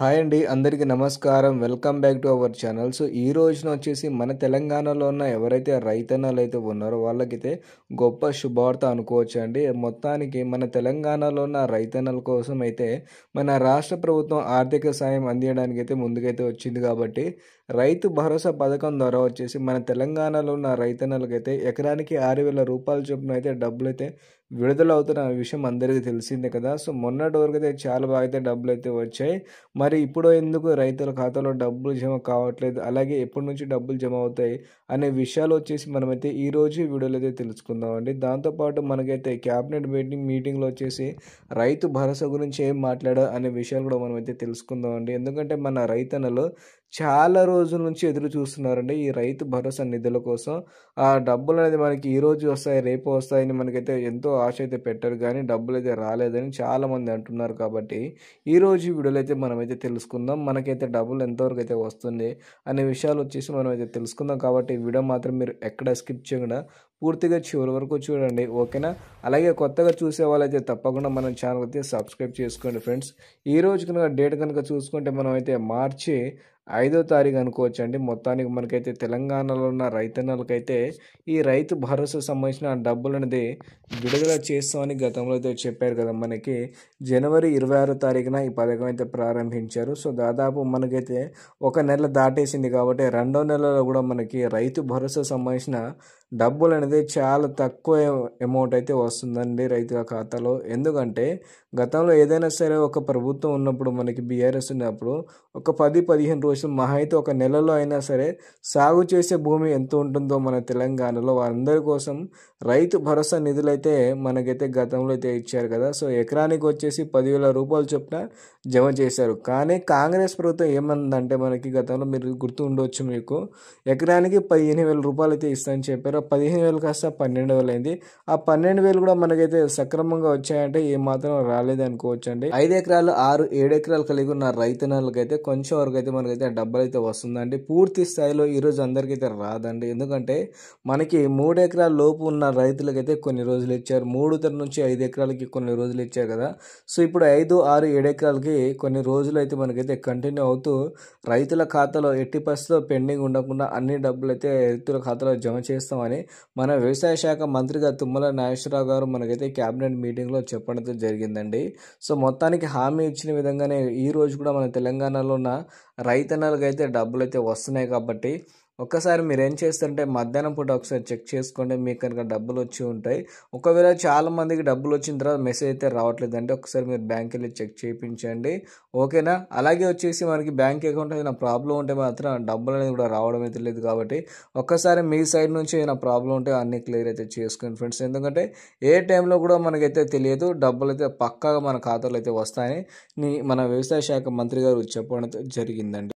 Hi అండి. అందరికీ నమస్కారం. Welcome back to our channel. ఈ రోజున వచ్చేసి మన తెలంగాణలో ఉన్న ఎవరైతే రైతన్నలైతే ఉన్నారో వాళ్ళకైతే గొప్ప శుభవార్త అనుకోవచ్చండి. మొత్తానికి మన తెలంగాణలో ఉన్న రైతన్నల కోసం అయితే మన రాష్ట్ర ప్రభుత్వం ఆర్థిక సాయం అందియడానికైతే ముందుకైతే వచ్చింది కాబట్టి రైతు భరోసా పథకం ద్వారా వచ్చేసి మన తెలంగాణలో ఉన్న రైతన్నలకైతే ఎకరానికి 6,000 రూపాయల చొప్పున అయితే డబ్బులైతే విడుదలవుతున్న విషయం అందరికీ తెలిసిందే కదా. మొన్నటి వరకు అయితే చాలా బాగా అయితే డబ్బులైతే వచ్చాయి. మరి ఇప్పుడు ఎందుకు రైతుల ఖాతాలో డబ్బులు జమ కావట్లేదు, అలాగే ఎప్పటి నుంచి డబ్బులు జమ అవుతాయి అనే విషయాలు వచ్చేసి మనమైతే ఈరోజు ఈ వీడియోలో అయితే తెలుసుకుందామండి. దాంతోపాటు మనకైతే క్యాబినెట్ మీటింగ్లో వచ్చేసి రైతు భరోసా గురించి ఏం మాట్లాడారు అనే విషయాలు కూడా మనమైతే తెలుసుకుందామండి. ఎందుకంటే మన రైతన్నలు చాలా రోజుల నుంచి ఎదురు చూస్తున్నారండి ఈ రైతు భరోసా నిధుల కోసం. ఆ డబ్బులు అనేది మనకి ఈరోజు వస్తాయి, రేపు వస్తాయని మనకైతే ఎంతో ఆశ అయితే పెట్టారు, కానీ డబ్బులు అయితే రాలేదని చాలామంది అంటున్నారు. కాబట్టి ఈరోజు ఈ వీడియోలో అయితే మనమైతే తెలుసుకుందాం, మనకైతే డబ్బులు ఎంతవరకు అయితే వస్తుంది అనే విషయాలు వచ్చేసి మనమైతే తెలుసుకుందాం. కాబట్టి ఈ వీడియో మాత్రం మీరు ఎక్కడ స్కిప్ చేయకుండా పూర్తిగా చివరి వరకు చూడండి, ఓకేనా. అలాగే కొత్తగా చూసే వాళ్ళైతే తప్పకుండా మన ఛానల్ అయితే సబ్స్క్రైబ్ చేసుకోండి ఫ్రెండ్స్. ఈ రోజు కనుక డేట్ కనుక చూసుకుంటే మనం అయితే మార్చి 5వ తారీఖు అనుకోవచ్చు అండి. మొత్తానికి మనకైతే తెలంగాణలో ఉన్న రైతన్నలకైతే ఈ రైతు భరోసా సంబంధించిన డబ్బులు అనేది విడుదల చేస్తామని గతంలో అయితే చెప్పారు కదా. మనకి జనవరి 26వ తారీఖున ఈ పథకం అయితే ప్రారంభించారు. దాదాపు మనకైతే ఒక నెల దాటేసింది కాబట్టి రెండో నెలలో కూడా మనకి రైతు భరోసా సంబంధించిన డబ్బులు అనేది చాలా తక్కువ అమౌంట్ అయితే వస్తుందండి రైతుల ఖాతాలో. ఎందుకంటే గతంలో ఏదైనా సరే ఒక ప్రభుత్వం ఉన్నప్పుడు, మనకి బీఆర్ఎస్ ఉన్నప్పుడు ఒక 10-15 రోజులు మహా అయితే ఒక నెలలో అయినా సరే సాగు చేసే భూమి ఎంత ఉంటుందో మన తెలంగాణలో వారందరి కోసం రైతు భరోసా నిధులు అయితే మనకైతే గతంలో అయితే ఇచ్చారు కదా. ఎకరానికి వచ్చేసి 10,000 రూపాయలు చొప్పున జమ చేశారు. కానీ కాంగ్రెస్ ప్రభుత్వం ఏమందంటే, మనకి గతంలో మీరు గుర్తు ఉండవచ్చు మీకు, ఎకరానికి 15,000 రూపాయలు అయితే ఇస్తామని చెప్పారు. 15,000 కాస్త 12,000 అయింది. ఆ 12,000 కూడా మనకైతే సక్రమంగా వచ్చాయంటే ఏమాత్రం రాలేదు అనుకోవచ్చు అండి. 5 ఎకరాలు 6-7 ఎకరాలు కలిగి ఉన్న రైతన్నలకైతే కొంచెం వరకు అయితే మనకైతే డబ్బులు అయితే వస్తుందండి. పూర్తి స్థాయిలో ఈరోజు అందరికైతే రాదండి. ఎందుకంటే మనకి 3 ఎకరాల లోపు ఉన్న రైతులకైతే కొన్ని రోజులు ఇచ్చారు, 3 నుంచి 5 ఎకరాలకి కొన్ని రోజులు ఇచ్చారు కదా. ఇప్పుడు 5, 6, 7 ఎకరాలకి కొన్ని రోజులు అయితే మనకైతే కంటిన్యూ అవుతూ రైతుల ఖాతాలో ఎట్టి పరిస్థితుల్లో పెండింగ్ ఉండకుండా అన్ని డబ్బులు అయితే రైతుల ఖాతాలో జమ చేస్తామని మన వ్యవసాయ శాఖ మంత్రిగా తుమ్మల నాగేశ్వరరావు గారు మనకైతే క్యాబినెట్ మీటింగ్లో చెప్పడం జరిగిందండి. మొత్తానికి హామీ ఇచ్చిన విధంగానే ఈ రోజు కూడా మన తెలంగాణలో ఉన్న రైతన్నలకైతే డబ్బులు అయితే వస్తున్నాయి. కాబట్టి ఒక్కసారి మీరు ఏం చేస్తారంటే మధ్యాహ్నం పూట ఒకసారి చెక్ చేసుకోండి, మీకు కనుక డబ్బులు వచ్చి ఉంటాయి. ఒకవేళ చాలా మందికి డబ్బులు వచ్చిన తర్వాత మెసేజ్ అయితే రావట్లేదు అంటే ఒకసారి మీరు బ్యాంక్ వెళ్ళి చెక్ చేయించండి, ఓకేనా. అలాగే వచ్చేసి మనకి బ్యాంక్ అకౌంట్ ఏదైనా ప్రాబ్లం ఉంటే మాత్రం డబ్బులు అనేది కూడా రావడం అయితే లేదు. కాబట్టి ఒక్కసారి మీ సైడ్ నుంచి ఏదైనా ప్రాబ్లం ఉంటే అన్ని క్లియర్ అయితే చేసుకోండి ఫ్రెండ్స్. ఎందుకంటే ఏ టైంలో కూడా మనకైతే తెలియదు, డబ్బులు అయితే పక్కాగా మన ఖాతాలో అయితే వస్తాయని మన వ్యవసాయ శాఖ మంత్రి గారు చెప్పడం జరిగిందండి.